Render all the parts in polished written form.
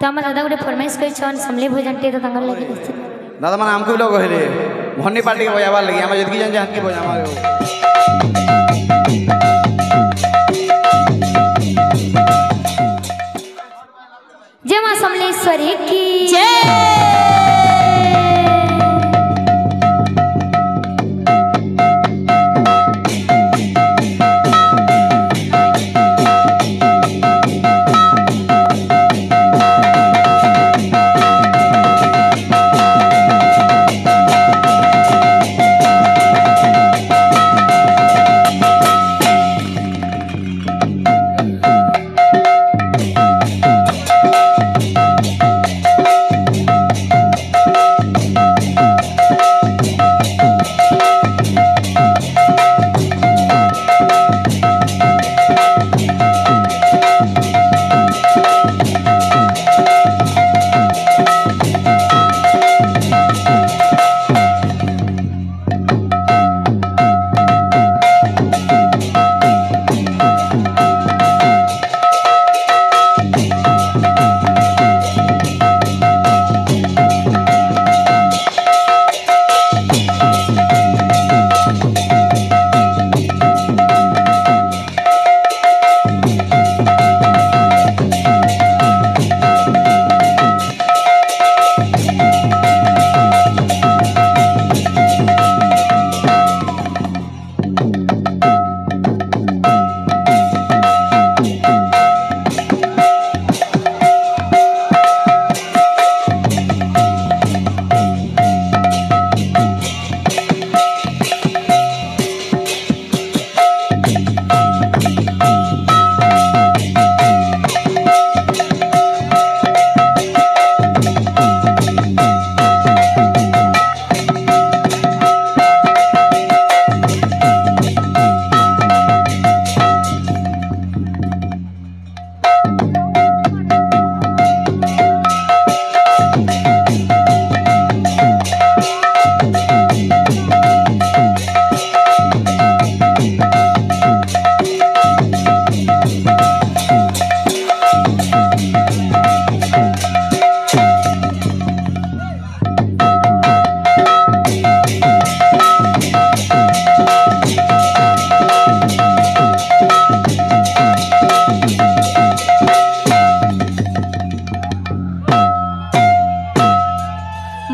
तो आम दादा गोटे फरमाइश कर समले भोजन टे तो लगे दादा मैंने आमको लोग कहले भन्नी पार्टी के बजाबार लगी आम जितकी जान के बजा जय मां समलेश्वरी की जय।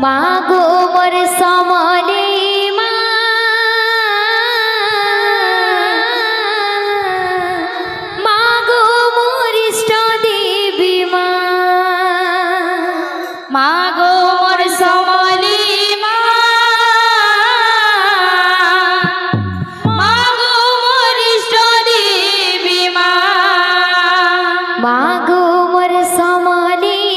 मागो मोर समले मागो मोर इष्ट देवी मागो मोर समले मागो मोर इष्ट देवी मागो मोर समले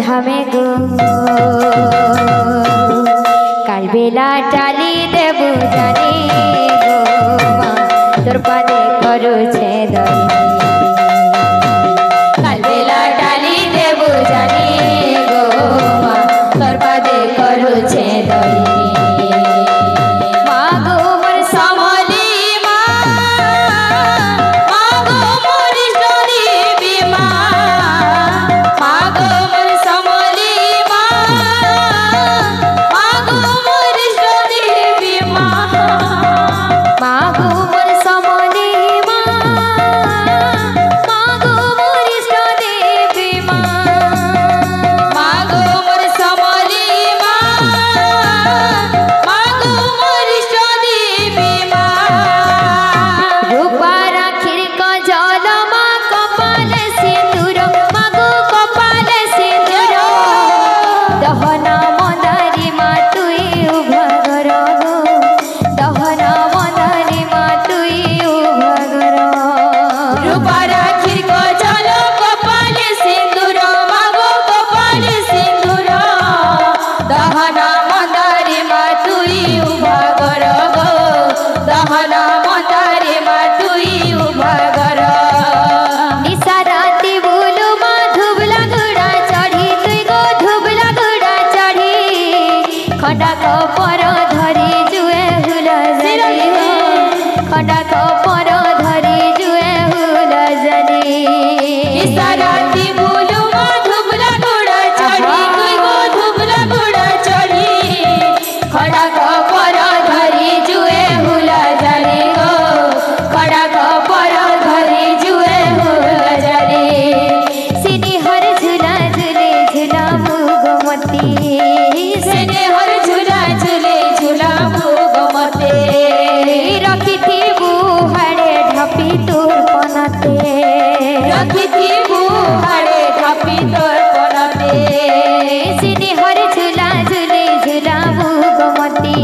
धामे गो कालबेला टाली देबू जाने गो तोर पादे करू छे कालबेला टाली देबू जाने गो तोर पादे କରୁଛେ ଦଇ ମାଗୋ ମୋର ସମଲି ମା ମାଗୋ ମୋର ଇଷ୍ଟ ଦେବୀ ମା ମାଗୋ ମୋର ସମଲି ମା ମାଗୋ ମୋର ଇଷ୍ଟ ଦେବୀ ମା ମାଗୋ ମୋର ସମଲି ମା ମାଗୋ ମୋର ଇଷ୍ଟ ଦେବୀ ମା ମାଗୋ ମୋର ସମଲି ମା ମାଗୋ ମୋର ଇଷ୍ଟ ଦେବୀ ମା ରୂପା ରାକ୍ଷୀର କଜଲ ମା କପାଳ ସିନ୍ଦୁର ମାଗୋ କପାଳ ସିନ୍ଦୁର ଦହନା ମନ୍ଦାରୀ ମା ତୁଇ ଉଭଗର ଦହନା ମନ୍ଦାରୀ ମା ତୁଇ ଉଭଗର রূপা রাখির কজল কপালে সিন্দুর মাগো কপালে সিন্দুর দহনা মন্দারে মা তুই উভাগর গো দহনা মন্দারে মা তুই উভাগর নিশা রাতি বুলু মা ধুবলা ঘোড়া চড়ি তুই গো ধুবলা ঘোড়া চড়ি খন্ডা কপর ধরি জুয়ে হুল জলি খন্ডা কপর ধরি জুয়ে হুল জলি নিশা রাতি বুলু মা ধুবলা ঘোড়া চড়ি তুই গো ধুবলা ঘোড়া চড়ি খন্ডা কপর ধরি জুয়ে হুল জলি গো খন্ডা কপর ধরি জুয়ে হুল জলি সিনি হর ঝুলা ঝুলে ঝুলা মুগমতি সিনি হর ঝুলা ঝুলে ঝুলা মুগমতে রখিথিবু হাড়ে ঢাপি তোর পনাতে রখিথিবু হাড়ে ঢাপি তোর পনাতে সিনি হর ঝুলা ঝুলে ঝুলা মুগমতি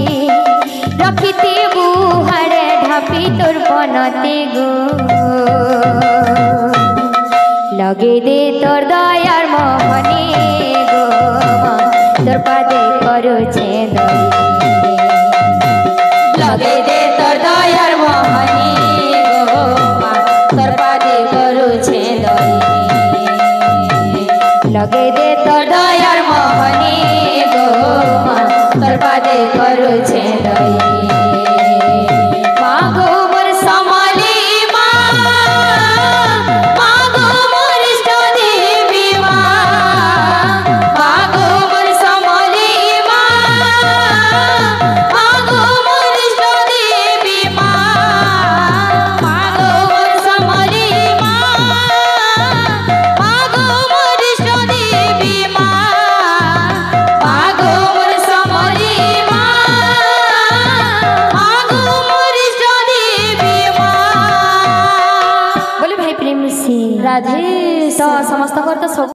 রখিথিবু হাড়ে ঢাপি তোর পনাতে গো লগে দে তোর দয়ার মোহনী গো মা তোর পাদে করুছে দই লগে দে তোর দয়ার মোহনী গো মা তোর পাদে করুছে দই লগে দে তোর দয়ার মোহনী গো মা তোর পাদে করুছে দই মাগো মোর সমলি মা মাগো মোর ইষ্ট দেবী মা মাগো মোর সমলি মা মাগো মোর ইষ্ট দেবী মা মাগো মোর সমলি মা মাগো মোর ইষ্ট দেবী মা মাগো মোর সমলি মা মাগো মোর ইষ্ট দেবী মা বলে ভাই প্রেম সে রাধে। তো সমস্ত